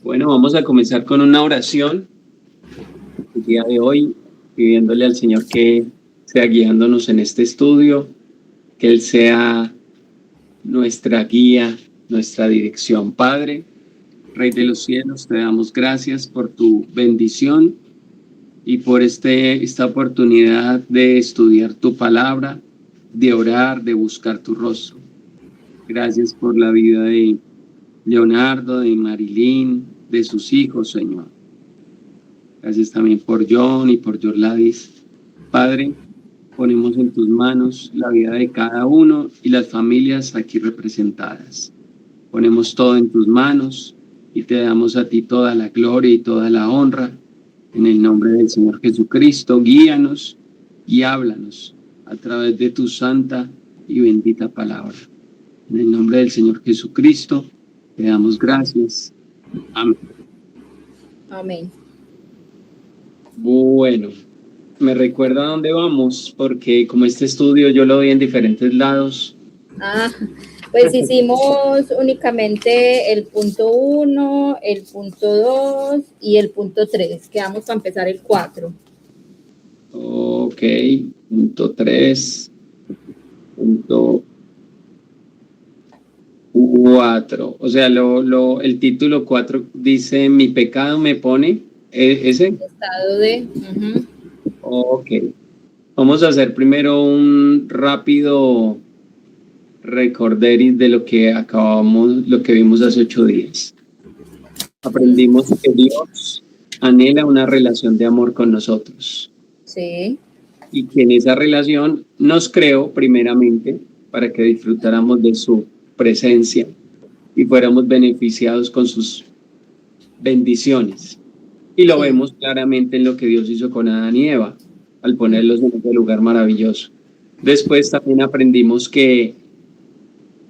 Bueno, vamos a comenzar con una oración el día de hoy, pidiéndole al Señor que sea guiándonos en este estudio, que Él sea nuestra guía, nuestra dirección. Padre, Rey de los cielos, te damos gracias por tu bendición y por esta oportunidad de estudiar tu palabra, de orar, de buscar tu rostro. Gracias por la vida de Leonardo, de Marilyn, de sus hijos, Señor. Gracias también por John y por Yorladis. Padre, ponemos en tus manos la vida de cada uno y las familias aquí representadas. Ponemos todo en tus manos y te damos a ti toda la gloria y toda la honra. En el nombre del Señor Jesucristo, guíanos y háblanos a través de tu santa y bendita palabra. En el nombre del Señor Jesucristo, te damos gracias. Amén. Amén. Bueno, me recuerda a dónde vamos, porque como este estudio yo lo doy en diferentes lados. Pues hicimos únicamente el punto 1, el punto 2 y el punto 3. Quedamos para empezar el 4. Ok, punto 3, punto 4. O sea, el título 4 dice, mi pecado me pone, ¿ese? Estado de... Ok. Vamos a hacer primero un rápido recorderis de lo que vimos hace 8 días. Aprendimos que Dios anhela una relación de amor con nosotros. Sí. Y que en esa relación nos creó primeramente para que disfrutáramos de su presencia y fuéramos beneficiados con sus bendiciones. Y lo vemos claramente en lo que Dios hizo con Adán y Eva, al ponerlos en ese lugar maravilloso. Después también aprendimos que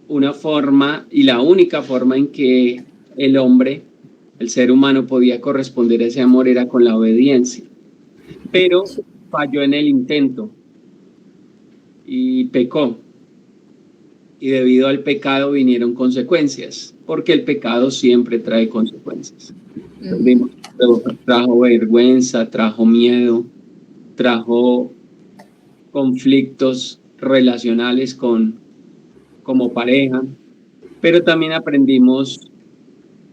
una forma y la única forma en que el hombre, el ser humano, podía corresponder a ese amor era con la obediencia. Pero falló en el intento y pecó. Y debido al pecado vinieron consecuencias, porque el pecado siempre trae consecuencias. Trajo vergüenza, trajo miedo, trajo conflictos relacionales como pareja, pero también aprendimos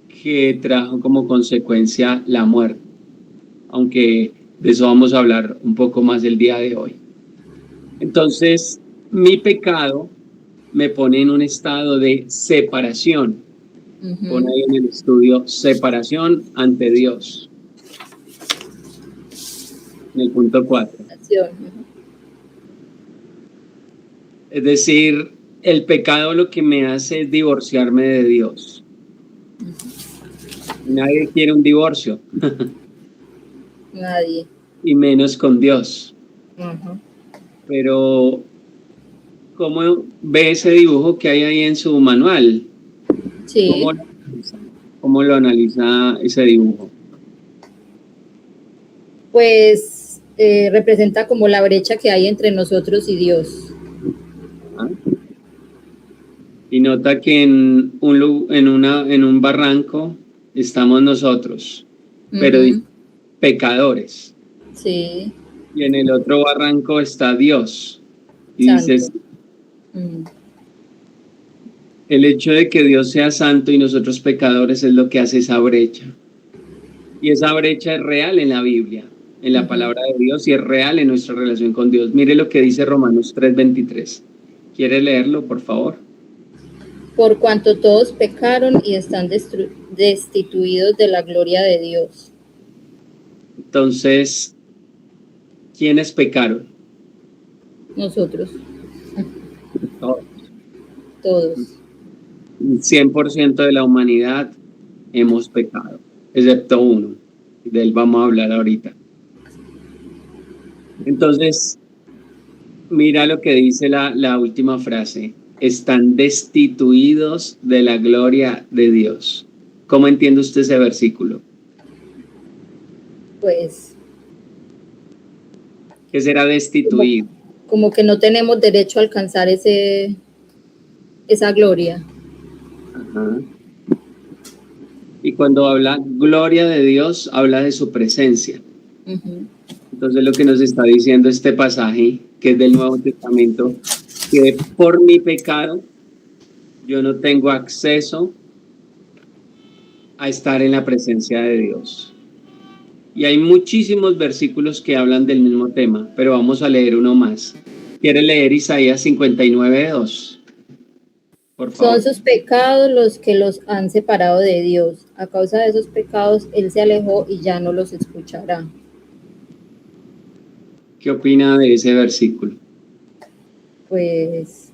que trajo como consecuencia la muerte, aunque de eso vamos a hablar un poco más el día de hoy. Entonces, mi pecado me pone en un estado de separación. Pone ahí en el estudio, separación ante Dios. En el punto 4. Es decir, el pecado lo que me hace es divorciarme de Dios. Nadie quiere un divorcio. Nadie. Y menos con Dios. Pero, ¿cómo ve ese dibujo que hay ahí en su manual? Sí. ¿Cómo lo analiza ese dibujo? Pues representa como la brecha que hay entre nosotros y Dios. Y nota que en un barranco estamos nosotros, pero pecadores. Sí. Y en el otro barranco está Dios. Y dices, el hecho de que Dios sea santo y nosotros pecadores es lo que hace esa brecha. Y esa brecha es real en la Biblia, en la palabra de Dios, y es real en nuestra relación con Dios. Mire lo que dice Romanos 3:23. ¿Quiere leerlo, por favor? Por cuanto todos pecaron y están destituidos de la gloria de Dios. Entonces, ¿quiénes pecaron? Nosotros. Todos. 100% de la humanidad hemos pecado, excepto uno. De él vamos a hablar ahorita. Entonces, mira lo que dice la última frase. Están destituidos de la gloria de Dios. ¿Cómo entiende usted ese versículo? Pues... ¿Qué será destituido? Como que no tenemos derecho a alcanzar esa gloria. Ajá. Y cuando habla gloria de Dios, habla de su presencia. Entonces lo que nos está diciendo este pasaje, que es del Nuevo Testamento, que por mi pecado yo no tengo acceso a estar en la presencia de Dios. Y hay muchísimos versículos que hablan del mismo tema, pero vamos a leer uno más. ¿Quiere leer Isaías 59:2? Por favor. Son sus pecados los que los han separado de Dios. A causa de esos pecados, Él se alejó y ya no los escuchará. ¿Qué opina de ese versículo? Pues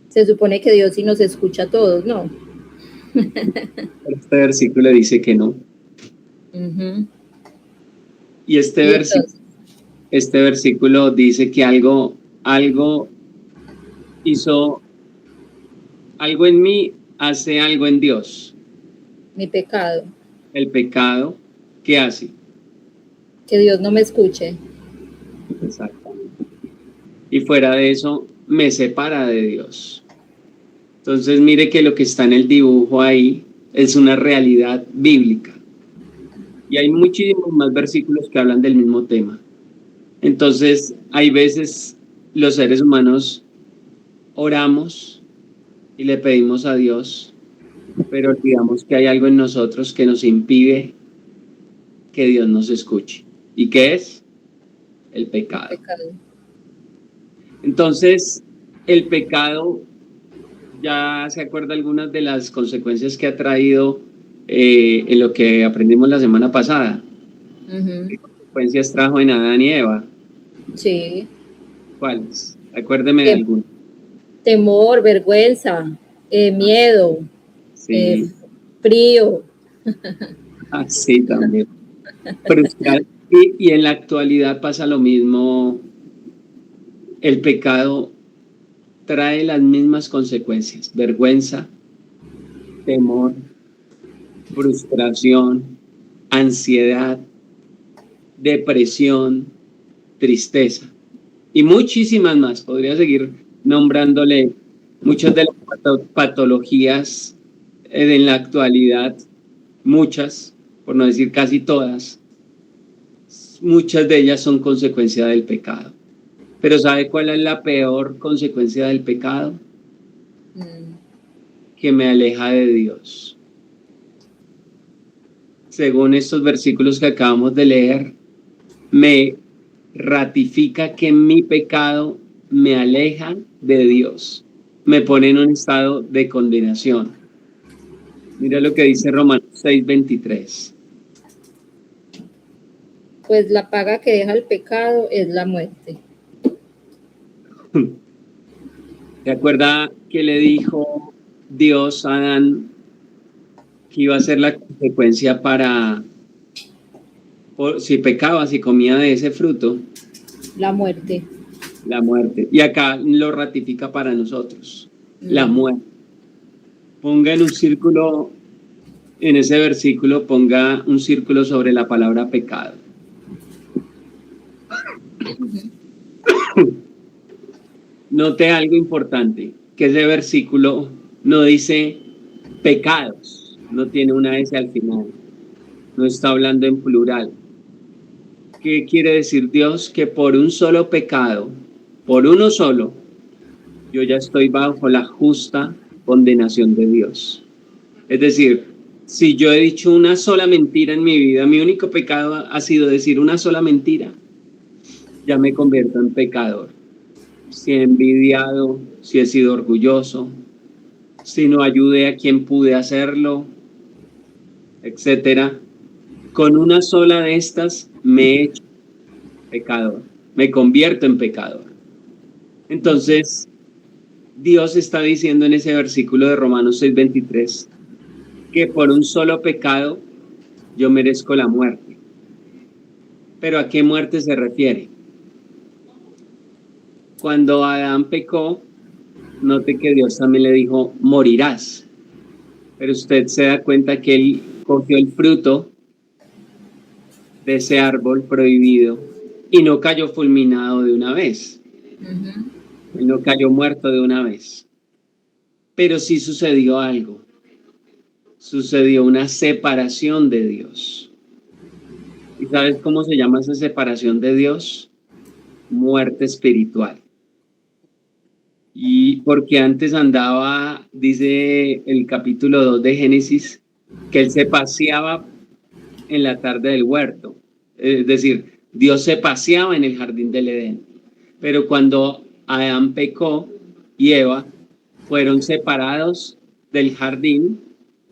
se supone que Dios sí nos escucha a todos, ¿no? Este versículo dice que no. Y este versículo dice que algo hizo, algo en mí hace algo en Dios. Mi pecado. El pecado, ¿qué hace? Que Dios no me escuche. Exactamente. Y fuera de eso, me separa de Dios. Entonces, mire que lo que está en el dibujo ahí es una realidad bíblica. Y hay muchísimos más versículos que hablan del mismo tema. Entonces, hay veces los seres humanos oramos y le pedimos a Dios, pero olvidamos que hay algo en nosotros que nos impide que Dios nos escuche. ¿Y qué es? El pecado. Entonces, el pecado, ya se acuerda algunas de las consecuencias que ha traído en lo que aprendimos la semana pasada. ¿Qué consecuencias trajo en Adán y Eva? Sí. ¿Cuáles? Acuérdeme de alguna. Temor, vergüenza, miedo, Sí. frío. Sí, también. Y en la actualidad pasa lo mismo. El pecado trae las mismas consecuencias: vergüenza, temor, frustración, ansiedad, depresión, tristeza y muchísimas más. Podría seguir nombrándole muchas de las patologías en la actualidad, muchas, por no decir casi todas. Muchas de ellas son consecuencia del pecado. Pero ¿sabe cuál es la peor consecuencia del pecado? Que me aleja de Dios. Según estos versículos que acabamos de leer, me ratifica que mi pecado me aleja de Dios, me pone en un estado de condenación. Mira lo que dice Romanos 6:23. Pues la paga que deja el pecado es la muerte. ¿Se acuerda que le dijo Dios a Adán que iba a ser la consecuencia si pecaba, si comía de ese fruto? La muerte. La muerte. Y acá lo ratifica para nosotros. La muerte. Ponga en un círculo, en ese versículo, ponga un círculo sobre la palabra pecado. Note algo importante, que ese versículo no dice pecados, no tiene una S al final, no está hablando en plural. ¿Qué quiere decir Dios? Que por un solo pecado, por uno solo, yo ya estoy bajo la justa condenación de Dios. Es decir, si yo he dicho una sola mentira en mi vida, mi único pecado ha sido decir una sola mentira, ya me convierto en pecador. Si he envidiado, si he sido orgulloso, si no ayudé a quien pude hacerlo, etcétera, con una sola de estas me he hecho pecador, me convierto en pecador. Entonces, Dios está diciendo en ese versículo de Romanos 6:23 que por un solo pecado yo merezco la muerte. ¿Pero a qué muerte se refiere? Cuando Adán pecó, note que Dios también le dijo, morirás. Pero usted se da cuenta que él cogió el fruto de ese árbol prohibido y no cayó fulminado de una vez. Él no cayó muerto de una vez. Pero sí sucedió algo. sucedió una separación de Dios. ¿Y sabes cómo se llama esa separación de Dios? Muerte espiritual. Y porque antes andaba, dice el capítulo 2 de Génesis, que él se paseaba en la tarde del huerto. Es decir, Dios se paseaba en el jardín del Edén. Pero cuando Adán pecó y Eva, fueron separados del jardín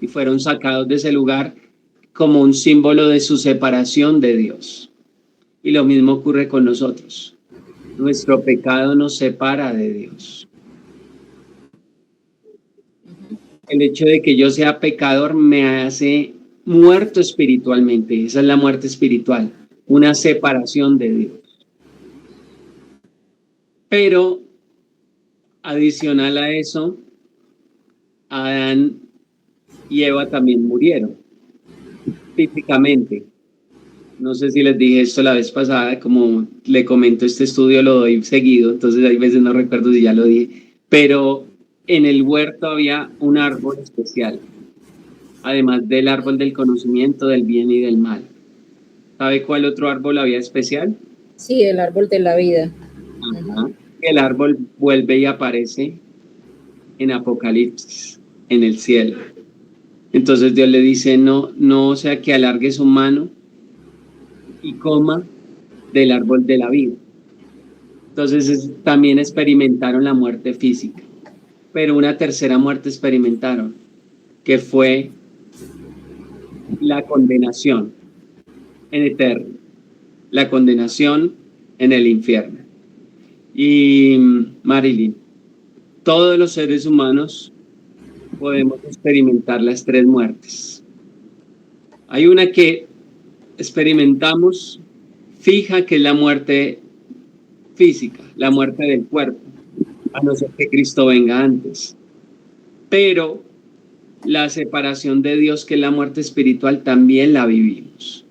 y fueron sacados de ese lugar como un símbolo de su separación de Dios. Y lo mismo ocurre con nosotros. Nuestro pecado nos separa de Dios. El hecho de que yo sea pecador me hace muerto espiritualmente. Esa es la muerte espiritual, una separación de Dios. Pero adicional a eso, Adán y Eva también murieron físicamente. No sé si les dije esto la vez pasada, como le comento, este estudio lo doy seguido, entonces hay veces no recuerdo si ya lo dije, pero en el huerto había un árbol especial, además del árbol del conocimiento del bien y del mal. ¿Sabe cuál otro árbol había especial? Sí, el árbol de la vida. Ajá. El árbol vuelve y aparece en Apocalipsis, en el cielo. Entonces Dios le dice, no sea que alargue su mano y coma del árbol de la vida. Entonces también experimentaron la muerte física, pero una tercera muerte experimentaron, que fue la condenación en eterno, la condenación en el infierno. Y Marilyn, todos los seres humanos podemos experimentar las tres muertes. Hay una que experimentamos fija, que es la muerte física, la muerte del cuerpo, a no ser que Cristo venga antes. Pero la separación de Dios, que es la muerte espiritual, también la vivimos,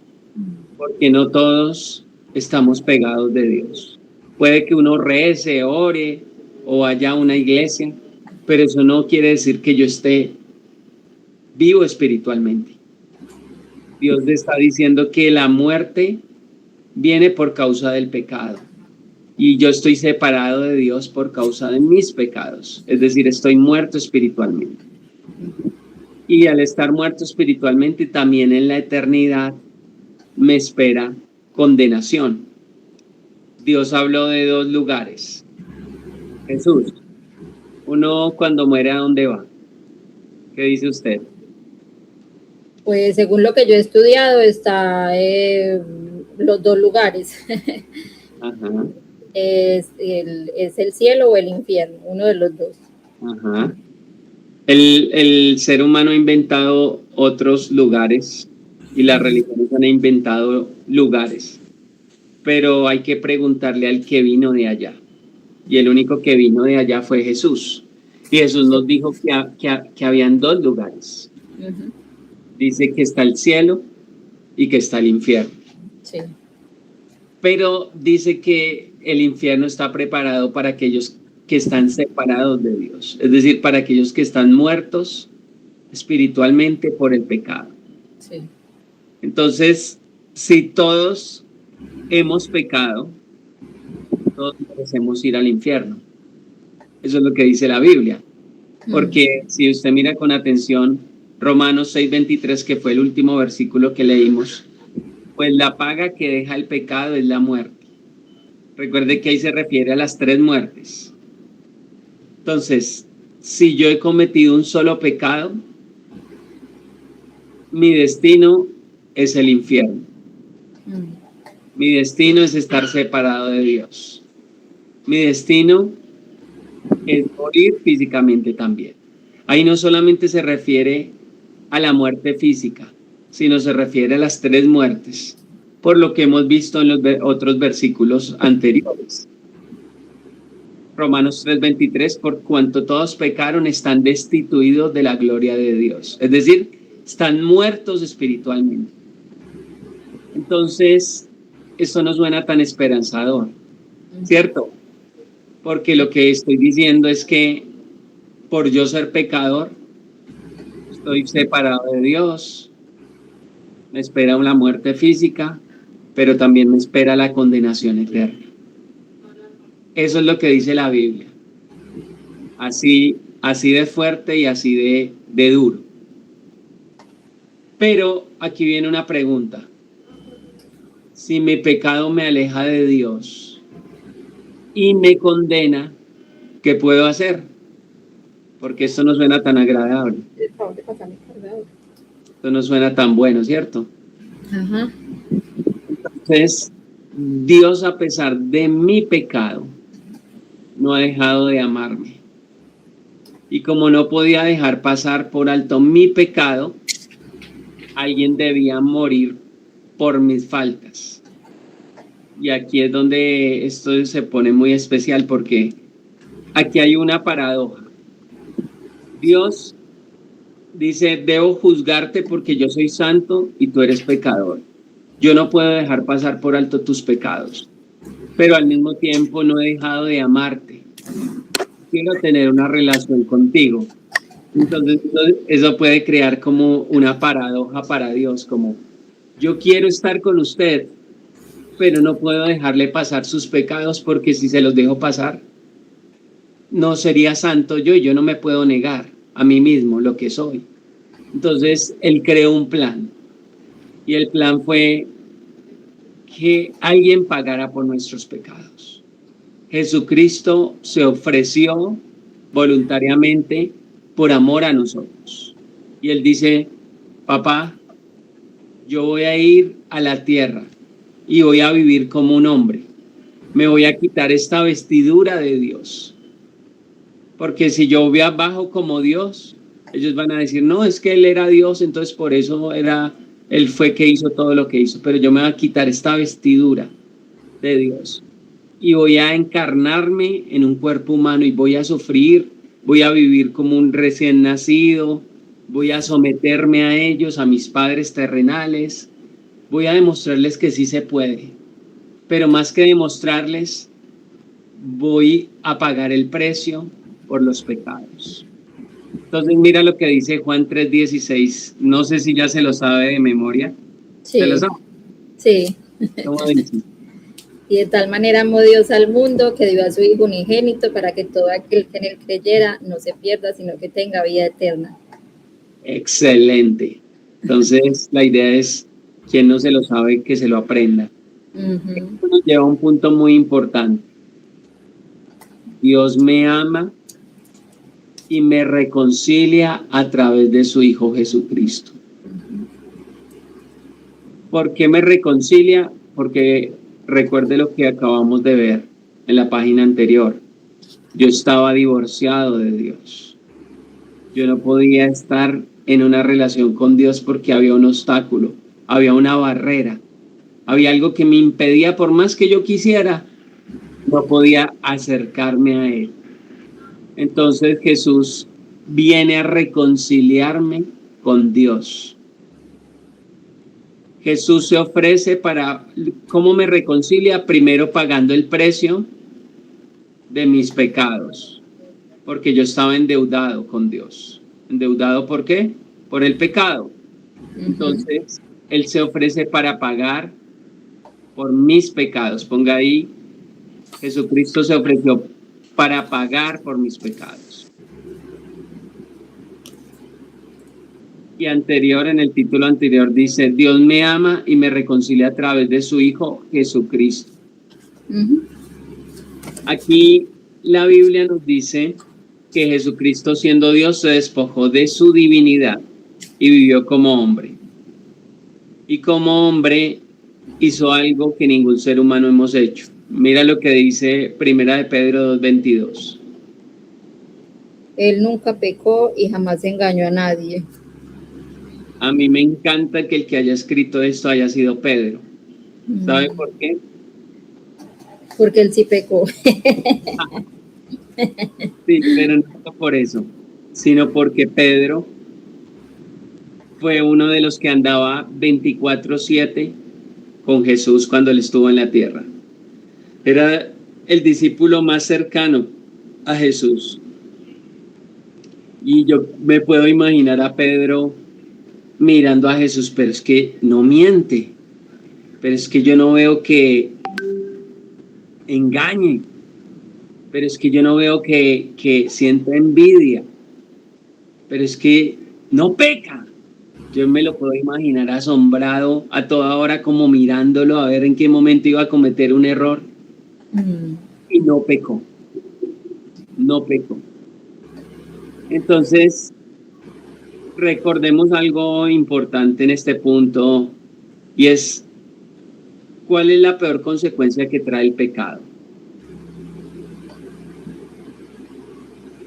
porque no todos estamos pegados de Dios. Puede que uno rece, ore o vaya a una iglesia, pero eso no quiere decir que yo esté vivo espiritualmente. Dios le está diciendo que la muerte viene por causa del pecado. Y yo estoy separado de Dios por causa de mis pecados. Es decir, estoy muerto espiritualmente. Y al estar muerto espiritualmente, también en la eternidad me espera condenación. Dios habló de dos lugares. Jesús, uno cuando muere, ¿a dónde va? ¿Qué dice usted? Pues según lo que yo he estudiado, está los dos lugares. Ajá. Es el cielo o el infierno, uno de los dos. Ajá. El ser humano ha inventado otros lugares y las religiones han inventado lugares, pero hay que preguntarle al que vino de allá. Y el único que vino de allá fue Jesús. Y Jesús nos dijo que habían dos lugares. Uh-huh. Dice que está el cielo y que está el infierno. Sí. Pero dice que el infierno está preparado para aquellos que están separados de Dios, es decir, para aquellos que están muertos espiritualmente por el pecado. Sí. Entonces, si todos hemos pecado, todos merecemos ir al infierno. Eso es lo que dice la Biblia. Porque si usted mira con atención Romanos 6:23, que fue el último versículo que leímos, pues la paga que deja el pecado es la muerte. Recuerde que ahí se refiere a las tres muertes. Entonces, si yo he cometido un solo pecado, mi destino es el infierno. Mi destino es estar separado de Dios. Mi destino es morir físicamente también. Ahí no solamente se refiere a la muerte física, sino se refiere a las tres muertes, por lo que hemos visto en los otros versículos anteriores. Romanos 3:23, por cuanto todos pecaron, están destituidos de la gloria de Dios. Es decir, están muertos espiritualmente. Entonces, esto no suena tan esperanzador, ¿cierto? Porque lo que estoy diciendo es que por yo ser pecador, estoy separado de Dios, me espera una muerte física, pero también me espera la condenación eterna. Eso es lo que dice la Biblia. Así de fuerte y así de duro. Pero aquí viene una pregunta. Si mi pecado me aleja de Dios y me condena, ¿qué puedo hacer? Porque esto no suena tan agradable. Esto no suena tan bueno, ¿cierto? Ajá. Entonces, Dios, a pesar de mi pecado, no ha dejado de amarme. Y como no podía dejar pasar por alto mi pecado, alguien debía morir por mis faltas. Y aquí es donde esto se pone muy especial, porque aquí hay una paradoja. Dios dice, debo juzgarte porque yo soy santo y tú eres pecador. Yo no puedo dejar pasar por alto tus pecados, pero al mismo tiempo no he dejado de amarte. Quiero tener una relación contigo. Entonces eso puede crear como una paradoja para Dios, como yo quiero estar con usted, pero no puedo dejarle pasar sus pecados porque si se los dejo pasar, no sería santo yo y yo no me puedo negar a mí mismo lo que soy. Entonces él creó un plan y el plan fue que alguien pagara por nuestros pecados. Jesucristo se ofreció voluntariamente por amor a nosotros. Y él dice, papá, yo voy a ir a la tierra y voy a vivir como un hombre. Me voy a quitar esta vestidura de Dios. Porque si yo bajo como Dios, ellos van a decir, no, es que él era Dios, entonces por eso él fue que hizo todo lo que hizo. Pero yo me voy a quitar esta vestidura de Dios y voy a encarnarme en un cuerpo humano y voy a sufrir, voy a vivir como un recién nacido, voy a someterme a ellos, a mis padres terrenales, voy a demostrarles que sí se puede, pero más que demostrarles, voy a pagar el precio por los pecados. Entonces mira lo que dice Juan 3:16, no sé si ya se lo sabe de memoria. Sí. ¿Se lo sabe? Sí. ¿Cómo dice? Y de tal manera amó Dios al mundo que dio a su Hijo unigénito para que todo aquel que en él creyera no se pierda, sino que tenga vida eterna. Excelente. Entonces la idea es, quien no se lo sabe, que se lo aprenda. Esto nos lleva a un punto muy importante. Dios me ama y me reconcilia a través de su Hijo Jesucristo. ¿Por qué me reconcilia? Porque recuerde lo que acabamos de ver en la página anterior. Yo estaba divorciado de Dios. Yo no podía estar en una relación con Dios porque había un obstáculo, había una barrera, había algo que me impedía, por más que yo quisiera, no podía acercarme a Él. Entonces Jesús viene a reconciliarme con Dios. Jesús se ofrece para, ¿cómo me reconcilia? Primero pagando el precio de mis pecados, porque yo estaba endeudado con Dios. ¿Endeudado por qué? Por el pecado. Entonces, Él se ofrece para pagar por mis pecados. Ponga ahí, Jesucristo se ofreció para pagar por mis pecados. Y en el título anterior dice, Dios me ama y me reconcilia a través de su Hijo Jesucristo. Aquí la Biblia nos dice que Jesucristo, siendo Dios, se despojó de su divinidad y vivió como hombre. Y como hombre hizo algo que ningún ser humano hemos hecho. Mira lo que dice Primera de Pedro 2:22. Él nunca pecó y jamás engañó a nadie. A mí me encanta que el que haya escrito esto haya sido Pedro. ¿Sabe por qué? Porque él sí pecó. Sí, pero no por eso, sino porque Pedro fue uno de los que andaba 24/7 con Jesús cuando él estuvo en la tierra. Era el discípulo más cercano a Jesús. Y yo me puedo imaginar a Pedro mirando a Jesús, pero es que no miente, pero es que yo no veo que engañe, pero es que yo no veo que sienta envidia, pero es que no peca. Yo me lo puedo imaginar asombrado a toda hora, como mirándolo a ver en qué momento iba a cometer un error. Y no pecó. No pecó. Entonces, recordemos algo importante en este punto, y es: ¿cuál es la peor consecuencia que trae el pecado?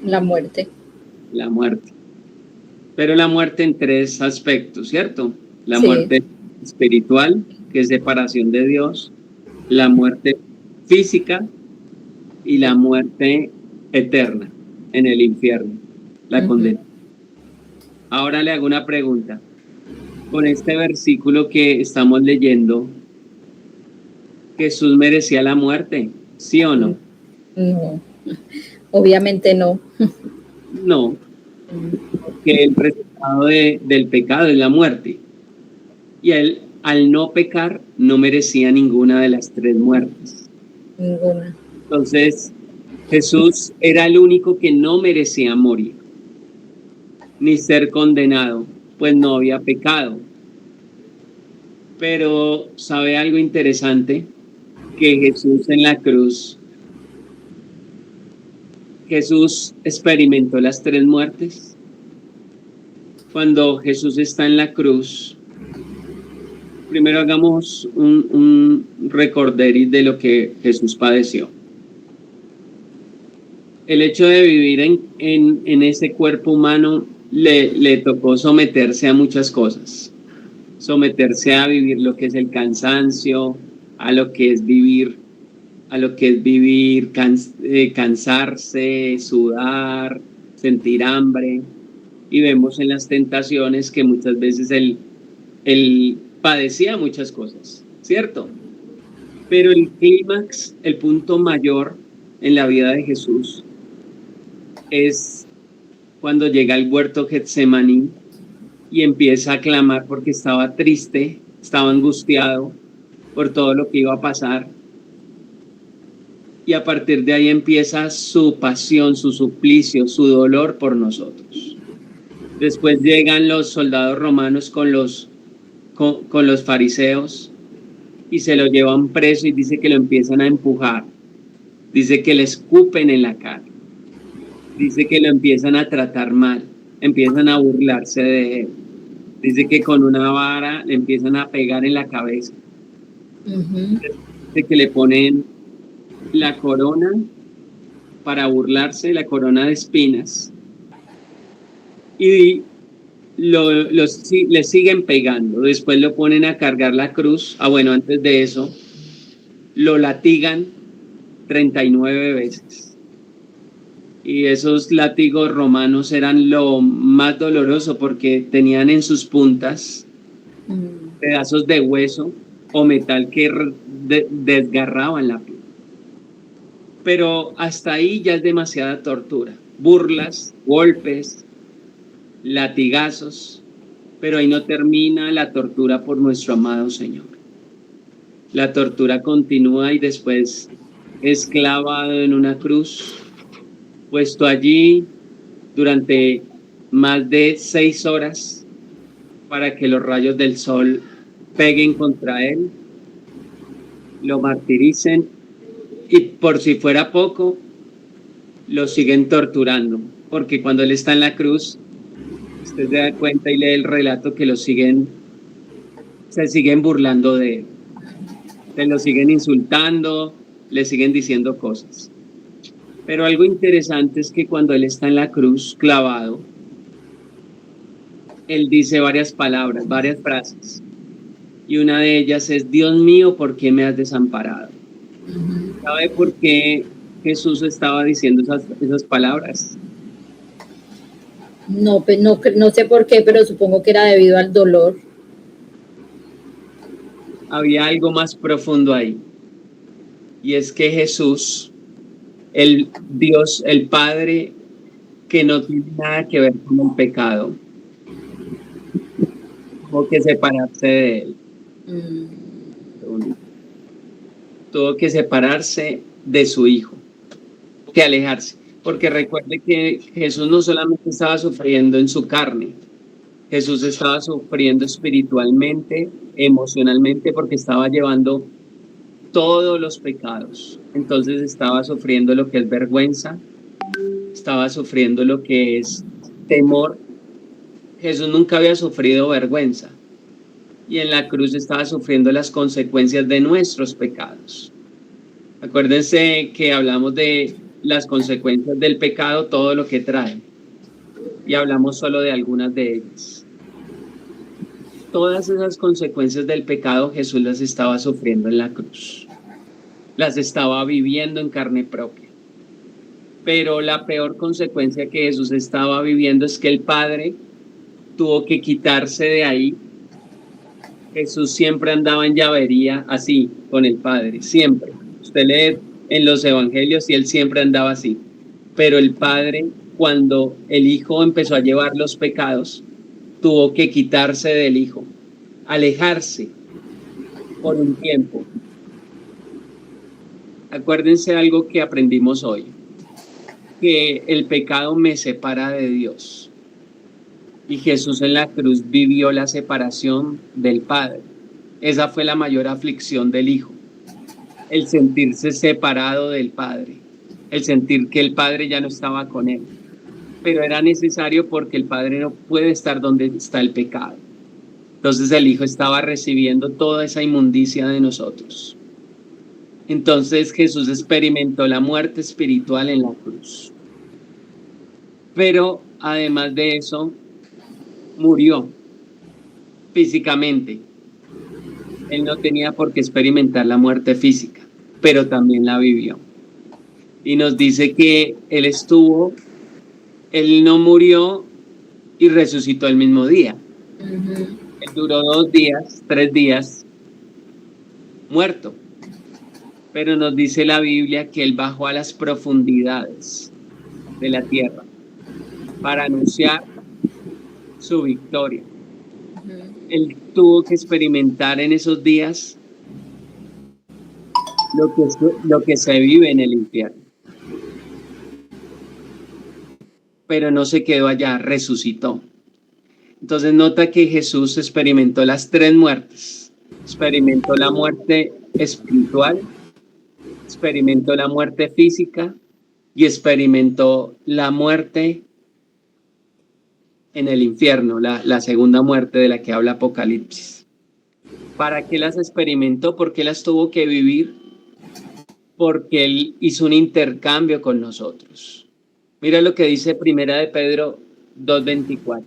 La muerte. La muerte. Pero la muerte en tres aspectos, ¿cierto? La Sí. muerte espiritual, que es separación de Dios, la muerte física y la muerte eterna en el infierno, la condena. Ahora le hago una pregunta. Con este versículo que estamos leyendo, ¿Jesús merecía la muerte? ¿Sí o no? No, obviamente no. No, porque el resultado del pecado es la muerte. Y él, al no pecar, no merecía ninguna de las tres muertes. Ninguna. Entonces, Jesús era el único que no merecía morir, ni ser condenado, pues no había pecado. Pero, ¿sabe algo interesante? Que Jesús en la cruz, Jesús experimentó las tres muertes. Cuando Jesús está en la cruz, primero hagamos un recorderis de lo que Jesús padeció. El hecho de vivir en ese cuerpo humano le tocó someterse a muchas cosas. Someterse a vivir lo que es el cansancio, a lo que es vivir, cansarse, sudar, sentir hambre. Y vemos en las tentaciones que muchas veces él padecía muchas cosas, ¿cierto? Pero el clímax, el punto mayor en la vida de Jesús, es cuando llega al huerto Getsemaní y empieza a clamar porque estaba triste, estaba angustiado por todo lo que iba a pasar. Y a partir de ahí empieza su pasión, su suplicio, su dolor por nosotros. Después llegan los soldados romanos con los fariseos y se lo llevan preso, y dice que lo empiezan a empujar. Dice que le escupen en la cara. Dice que lo empiezan a tratar mal, empiezan a burlarse de él. Dice que con una vara le empiezan a pegar en la cabeza. Dice que le ponen la corona para burlarse, la corona de espinas, y le siguen pegando. Después lo ponen a cargar la cruz. Bueno, antes de eso lo latigan 39 veces. Y esos látigos romanos eran lo más doloroso porque tenían en sus puntas pedazos de hueso o metal que desgarraban la piel. Pero hasta ahí ya es demasiada tortura. Burlas, golpes, latigazos, pero ahí no termina la tortura por nuestro amado Señor. La tortura continúa y después es clavado en una cruz, puesto allí durante más de 6 horas para que los rayos del sol peguen contra él, lo martiricen, y por si fuera poco, lo siguen torturando, porque cuando él está en la cruz, usted se da cuenta y lee el relato que se siguen burlando de él, se lo siguen insultando, le siguen diciendo cosas. Pero algo interesante es que cuando él está en la cruz clavado, él dice varias palabras, varias frases, y una de ellas es: Dios mío, ¿por qué me has desamparado? ¿Sabe por qué Jesús estaba diciendo esas palabras? No sé por qué, pero supongo que era debido al dolor. Había algo más profundo ahí, y es que Jesús, el Dios, el Padre que no tiene nada que ver con el pecado, tuvo que separarse de él. Tuvo que separarse de su hijo, que alejarse, porque recuerde que Jesús no solamente estaba sufriendo en su carne, Jesús estaba sufriendo espiritualmente, emocionalmente, porque estaba llevando todos los pecados. Entonces estaba sufriendo lo que es vergüenza, estaba sufriendo lo que es temor. Jesús nunca había sufrido vergüenza y en la cruz estaba sufriendo las consecuencias de nuestros pecados. Acuérdense que hablamos de las consecuencias del pecado, todo lo que trae, y hablamos solo de algunas de ellas. Todas esas consecuencias del pecado Jesús las estaba sufriendo en la cruz, las estaba viviendo en carne propia. Pero la peor consecuencia que Jesús estaba viviendo es que el Padre tuvo que quitarse de ahí. Jesús siempre andaba en llavería así con el Padre, siempre. Usted lee en los evangelios y él siempre andaba así. Pero el Padre, cuando el Hijo empezó a llevar los pecados, tuvo que quitarse del Hijo, alejarse por un tiempo. Acuérdense algo que aprendimos hoy, que el pecado me separa de Dios. Y Jesús en la cruz vivió la separación del Padre. Esa fue la mayor aflicción del Hijo, el sentirse separado del Padre, el sentir que el Padre ya no estaba con él. Pero era necesario porque el Padre no puede estar donde está el pecado. Entonces el Hijo estaba recibiendo toda esa inmundicia de nosotros. Entonces Jesús experimentó la muerte espiritual en la cruz. Pero además de eso, murió físicamente. Él no tenía por qué experimentar la muerte física, pero también la vivió. Y nos dice que él no murió y resucitó el mismo día. Él duró 3 días muerto. Pero nos dice la Biblia que él bajó a las profundidades de la tierra para anunciar su victoria. Él tuvo que experimentar en esos días lo que se vive en el infierno. Pero no se quedó allá, resucitó. Entonces nota que Jesús experimentó las 3 muertes. Experimentó la muerte espiritual, experimentó la muerte física y experimentó la muerte en el infierno, la segunda muerte de la que habla Apocalipsis. ¿Para qué las experimentó? ¿Por qué las tuvo que vivir? Porque él hizo un intercambio con nosotros. Mira lo que dice Primera de Pedro 2:24.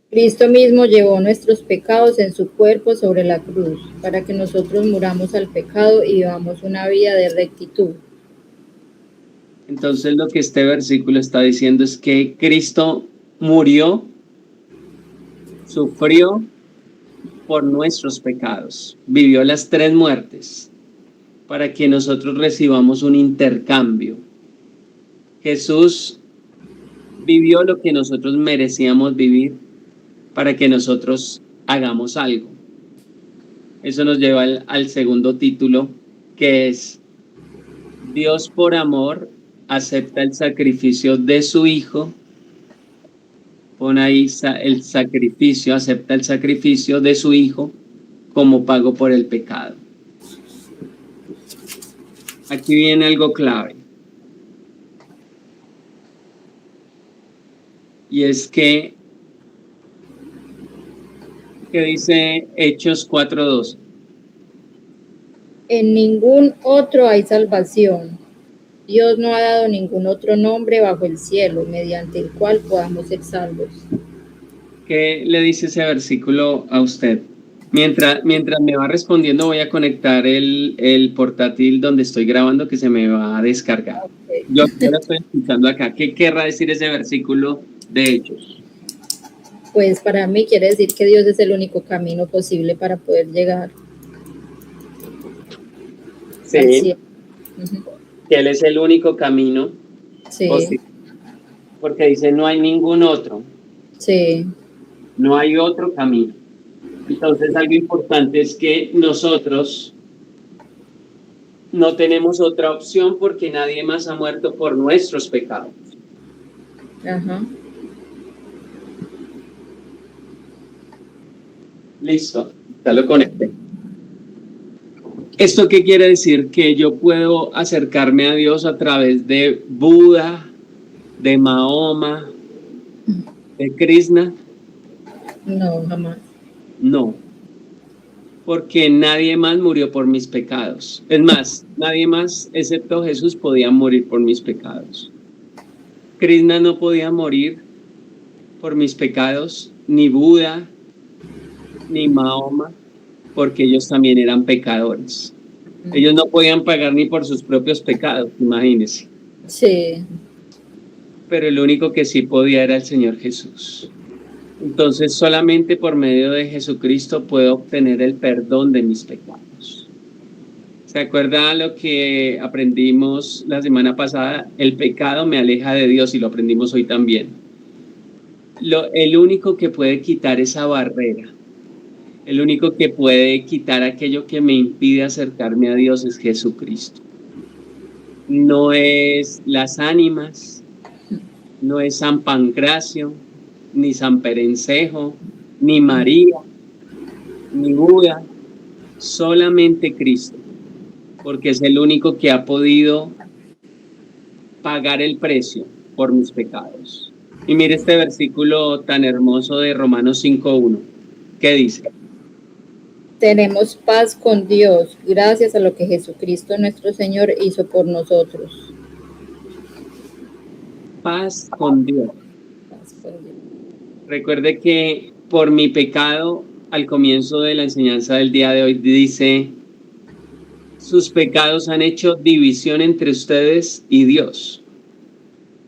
Cristo mismo llevó nuestros pecados en su cuerpo sobre la cruz, para que nosotros muramos al pecado y vivamos una vida de rectitud. Entonces lo que este versículo está diciendo es que Cristo murió, sufrió por nuestros pecados, vivió las 3 muertes para que nosotros recibamos un intercambio. Jesús vivió lo que nosotros merecíamos vivir para que nosotros hagamos algo. Eso nos lleva al segundo título, que es Dios por amor acepta el sacrificio de su Hijo. Pon ahí el sacrificio, acepta el sacrificio de su Hijo como pago por el pecado. Aquí viene algo clave. Y es que dice Hechos 4:12. En ningún otro hay salvación. Dios no ha dado ningún otro nombre bajo el cielo mediante el cual podamos ser salvos. ¿Qué le dice ese versículo a usted? Mientras me va respondiendo, voy a conectar el portátil donde estoy grabando, que se me va a descargar. Okay. Yo lo estoy escuchando acá. ¿Qué querrá decir ese versículo de Hechos? Pues para mí quiere decir que Dios es el único camino posible para poder llegar al cielo. que Él es el único camino. Sí. Porque dice, no hay ningún otro. Sí. No hay otro camino. Entonces, algo importante es que nosotros no tenemos otra opción porque nadie más ha muerto por nuestros pecados. Ajá. Listo, ya lo conecté. ¿Esto qué quiere decir? Que yo puedo acercarme a Dios a través de Buda, de Mahoma, de Krishna. No, jamás. No, porque nadie más murió por mis pecados. Es más, nadie más excepto Jesús podía morir por mis pecados. Krishna no podía morir por mis pecados, ni Buda, ni Mahoma, porque ellos también eran pecadores. Ellos no podían pagar ni por sus propios pecados, imagínense. Sí. Pero el único que sí podía era el Señor Jesús. Entonces, solamente por medio de Jesucristo puedo obtener el perdón de mis pecados. ¿Se acuerda lo que aprendimos la semana pasada? El pecado me aleja de Dios y lo aprendimos hoy también. El único que puede quitar esa barrera, el único que puede quitar aquello que me impide acercarme a Dios es Jesucristo. No es las ánimas, no es San Pancracio, ni San Perencejo, ni María, ni Buda, solamente Cristo, porque es el único que ha podido pagar el precio por mis pecados. Y mire este versículo tan hermoso de Romanos 5:1. ¿Qué dice? Tenemos paz con Dios gracias a lo que Jesucristo nuestro Señor hizo por nosotros. Paz con Dios. Paz con Dios. Recuerde que por mi pecado, al comienzo de la enseñanza del día de hoy, dice, sus pecados han hecho división entre ustedes y Dios.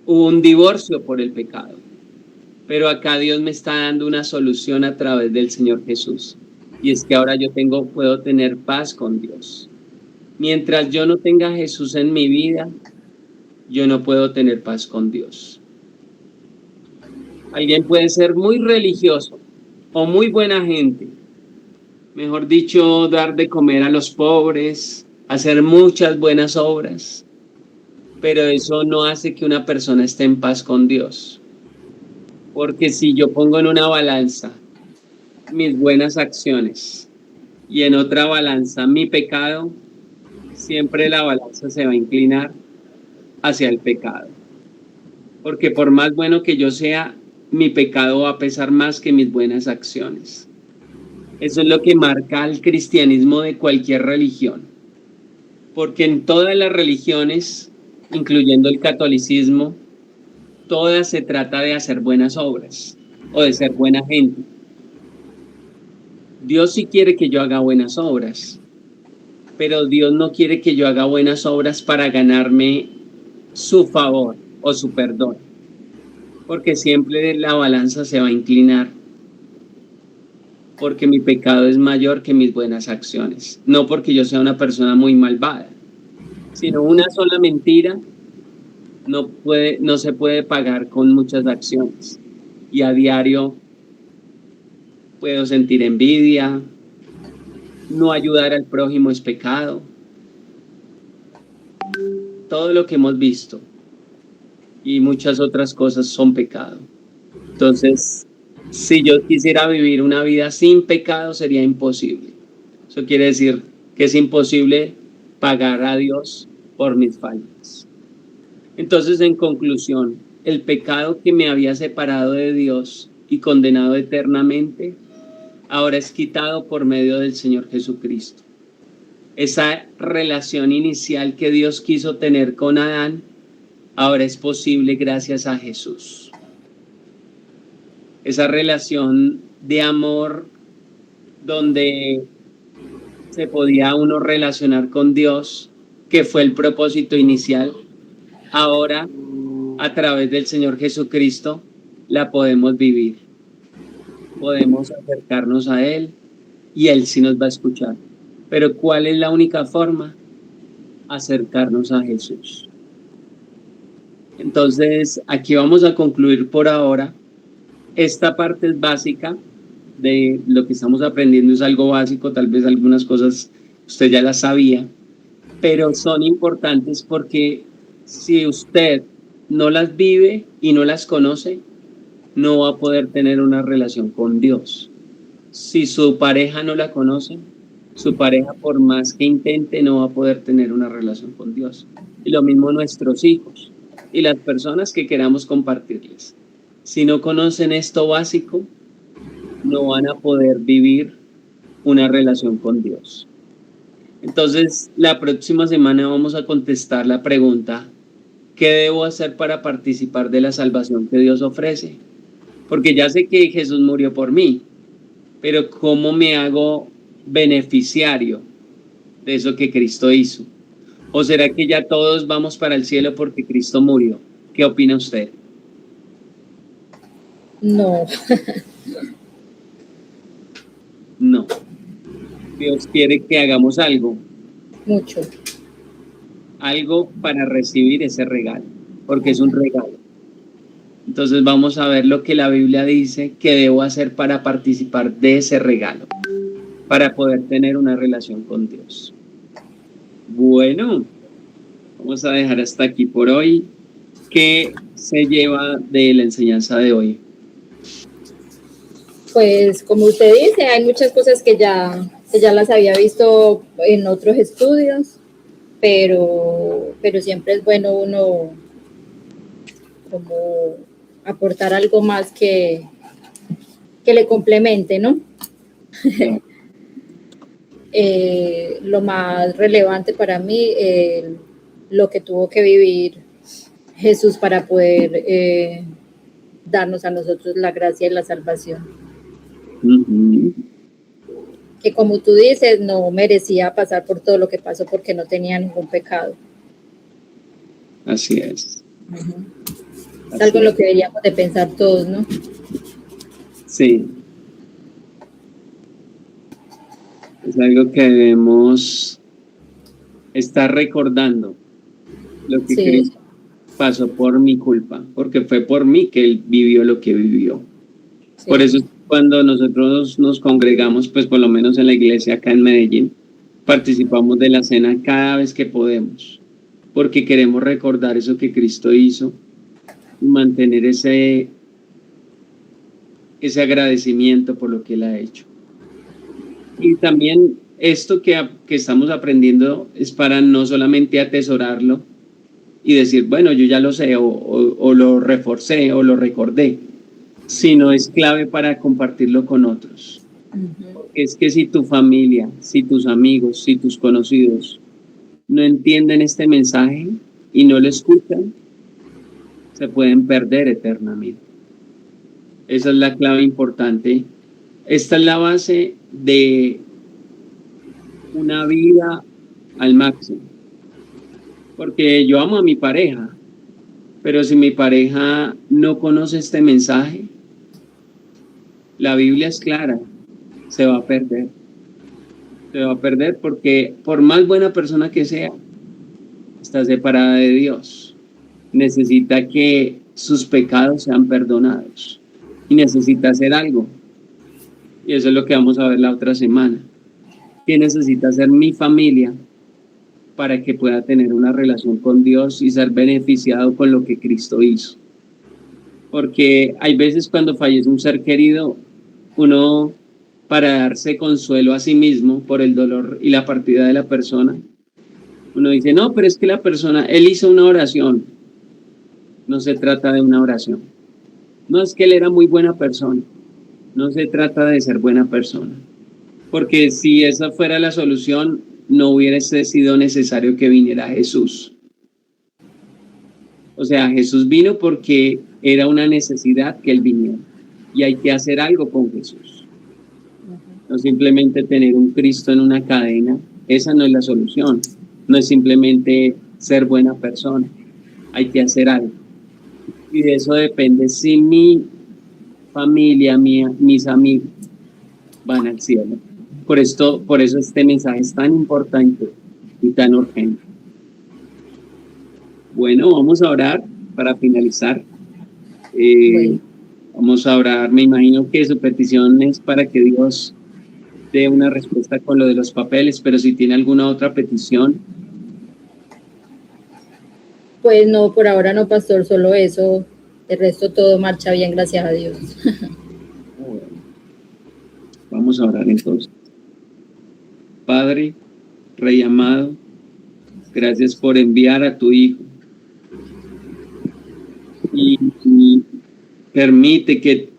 Hubo un divorcio por el pecado. Pero acá Dios me está dando una solución a través del Señor Jesús. Y es que ahora yo puedo tener paz con Dios. Mientras yo no tenga a Jesús en mi vida, yo no puedo tener paz con Dios. Alguien puede ser muy religioso o muy buena gente. Mejor dicho, dar de comer a los pobres, hacer muchas buenas obras. Pero eso no hace que una persona esté en paz con Dios. Porque si yo pongo en una balanza mis buenas acciones y en otra balanza mi pecado, siempre la balanza se va a inclinar hacia el pecado. Porque por más bueno que yo sea, mi pecado va a pesar más que mis buenas acciones. Eso es lo que marca el cristianismo de cualquier religión. Porque en todas las religiones, incluyendo el catolicismo, todas se trata de hacer buenas obras o de ser buena gente. Dios sí quiere que yo haga buenas obras, pero Dios no quiere que yo haga buenas obras para ganarme su favor o su perdón, porque siempre la balanza se va a inclinar, porque mi pecado es mayor que mis buenas acciones, no porque yo sea una persona muy malvada, sino una sola mentira no se puede pagar con muchas acciones, y a diario puedo sentir envidia, no ayudar al prójimo es pecado, todo lo que hemos visto y muchas otras cosas son pecado. Entonces, si yo quisiera vivir una vida sin pecado, sería imposible. Eso quiere decir que es imposible pagar a Dios por mis faltas. Entonces, en conclusión, el pecado que me había separado de Dios y condenado eternamente, ahora es quitado por medio del Señor Jesucristo. Esa relación inicial que Dios quiso tener con Adán, ahora es posible gracias a Jesús. Esa relación de amor donde se podía uno relacionar con Dios, que fue el propósito inicial, ahora a través del Señor Jesucristo la podemos vivir. Podemos acercarnos a Él y Él sí nos va a escuchar. Pero ¿cuál es la única forma? acercarnos a Jesús. Entonces, aquí vamos a concluir por ahora. Esta parte es básica de lo que estamos aprendiendo, es algo básico, tal vez algunas cosas usted ya las sabía, pero son importantes porque si usted no las vive y no las conoce, no va a poder tener una relación con Dios. Si su pareja no la conoce, su pareja por más que intente no va a poder tener una relación con Dios. Y lo mismo nuestros hijos y las personas que queramos compartirles. Si no conocen esto básico, no van a poder vivir una relación con Dios. Entonces, la próxima semana vamos a contestar la pregunta: ¿qué debo hacer para participar de la salvación que Dios ofrece? Porque ya sé que Jesús murió por mí, pero ¿cómo me hago beneficiario de eso que Cristo hizo? ¿O será que ya todos vamos para el cielo porque Cristo murió? ¿Qué opina usted? No. No. Dios quiere que hagamos algo. Mucho. Algo para recibir ese regalo, porque es un regalo. Entonces vamos a ver lo que la Biblia dice que debo hacer para participar de ese regalo, para poder tener una relación con Dios. Bueno, vamos a dejar hasta aquí por hoy. ¿Qué se lleva de la enseñanza de hoy? Pues como usted dice, hay muchas cosas que ya las había visto en otros estudios, pero siempre es bueno uno como aportar algo más que le complemente, ¿no? Lo más relevante para mí, lo que tuvo que vivir Jesús para poder darnos a nosotros la gracia y la salvación. Que como tú dices, no merecía pasar por todo lo que pasó porque no tenía ningún pecado. Así es. Es algo en lo que deberíamos de pensar todos, ¿no? Sí. Es algo que debemos estar recordando, lo que Cristo pasó por mi culpa, porque fue por mí que Él vivió lo que vivió. Sí. Por eso cuando nosotros nos congregamos, pues por lo menos en la iglesia acá en Medellín, participamos de la cena cada vez que podemos, porque queremos recordar eso que Cristo hizo y mantener ese agradecimiento por lo que Él ha hecho. Y también esto que estamos aprendiendo es para no solamente atesorarlo y decir, bueno, yo ya lo sé, o lo reforcé, o lo recordé, sino es clave para compartirlo con otros. Porque es que si tu familia, si tus amigos, si tus conocidos no entienden este mensaje y no lo escuchan, se pueden perder eternamente. Esa es la clave importante. Esta es la base de una vida al máximo. Porque yo amo a mi pareja, pero si mi pareja no conoce este mensaje, la Biblia es clara, se va a perder. Se va a perder porque por más buena persona que sea, está separada de Dios. Necesita que sus pecados sean perdonados y necesita hacer algo. Y eso es lo que vamos a ver la otra semana. ¿Qué necesita hacer mi familia para que pueda tener una relación con Dios y ser beneficiado con lo que Cristo hizo? Porque hay veces cuando fallece un ser querido, uno, para darse consuelo a sí mismo por el dolor y la partida de la persona, uno dice, no, pero es que la persona, él hizo una oración. No se trata de una oración. No es que él era muy buena persona. No se trata de ser buena persona. Porque si esa fuera la solución, no hubiese sido necesario que viniera Jesús. O sea, Jesús vino porque era una necesidad que Él viniera. Y hay que hacer algo con Jesús. No simplemente tener un Cristo en una cadena. Esa no es la solución. No es simplemente ser buena persona. Hay que hacer algo. Y de eso depende si mi familia, mis amigos van al cielo. Por eso este mensaje es tan importante y tan urgente. Bueno, vamos a orar para finalizar. Bueno. Vamos a orar. Me imagino que su petición es para que Dios dé una respuesta con lo de los papeles, pero si tiene alguna otra petición. Pues no, por ahora no, pastor, solo eso. El resto todo marcha bien, gracias a Dios. Bueno, vamos a orar entonces. Padre, Rey amado, gracias por enviar a tu Hijo. Y permite que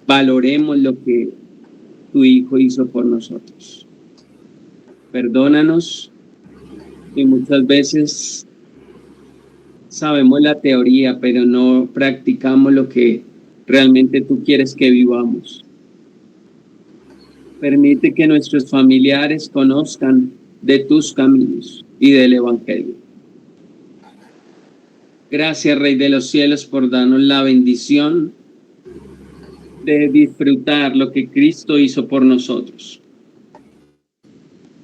valoremos lo que tu Hijo hizo por nosotros. Perdónanos, y muchas veces sabemos la teoría, pero no practicamos lo que realmente tú quieres que vivamos. Permite que nuestros familiares conozcan de tus caminos y del Evangelio. Gracias, Rey de los cielos, por darnos la bendición de disfrutar lo que Cristo hizo por nosotros.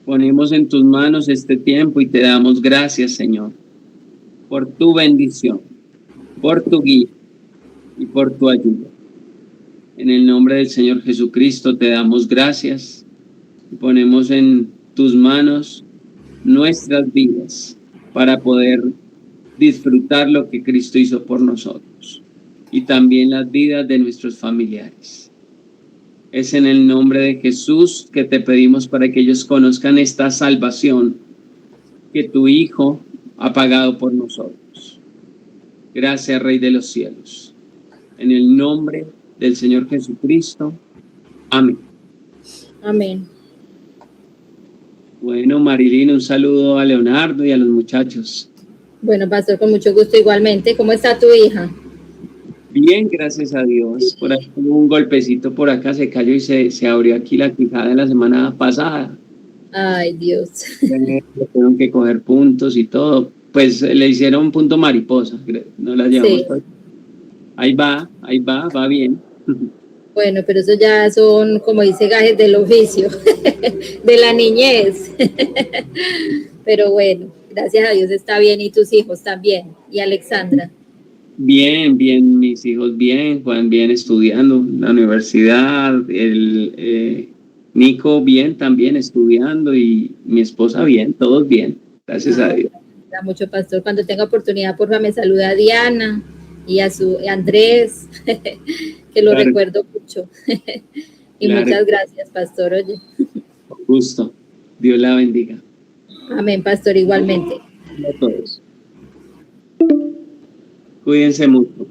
Ponemos en tus manos este tiempo y te damos gracias, Señor, por tu bendición, por tu guía y por tu ayuda. En el nombre del Señor Jesucristo te damos gracias y ponemos en tus manos nuestras vidas para poder disfrutar lo que Cristo hizo por nosotros y también las vidas de nuestros familiares. Es en el nombre de Jesús que te pedimos para que ellos conozcan esta salvación que tu Hijo ha pagado por nosotros. Gracias, Rey de los cielos. En el nombre del Señor Jesucristo. Amén. Amén. Bueno, Marilyn, un saludo a Leonardo y a los muchachos. Bueno, pastor, con mucho gusto igualmente. ¿Cómo está tu hija? Bien, gracias a Dios. Por ahí hubo un golpecito por acá, se cayó y se abrió aquí la quijada la semana pasada. Ay, Dios. Le tuvieron que coger puntos y todo. Pues le hicieron punto mariposa, no la llevamos. Sí. Ahí va bien. Bueno, pero eso ya son, como dice, gajes del oficio, de la niñez. Pero bueno, gracias a Dios está bien, y tus hijos también, y Alexandra. Bien, mis hijos bien, Juan bien estudiando en la universidad, Nico bien también estudiando y mi esposa bien, todos bien, gracias a Dios. Da mucho, pastor. Cuando tenga oportunidad, por favor, me saluda a Diana y a su Andrés, que lo recuerdo mucho. Y muchas gracias, pastor. Oye. Con gusto. Dios la bendiga. Amén, pastor, igualmente. A todos. Cuídense mucho.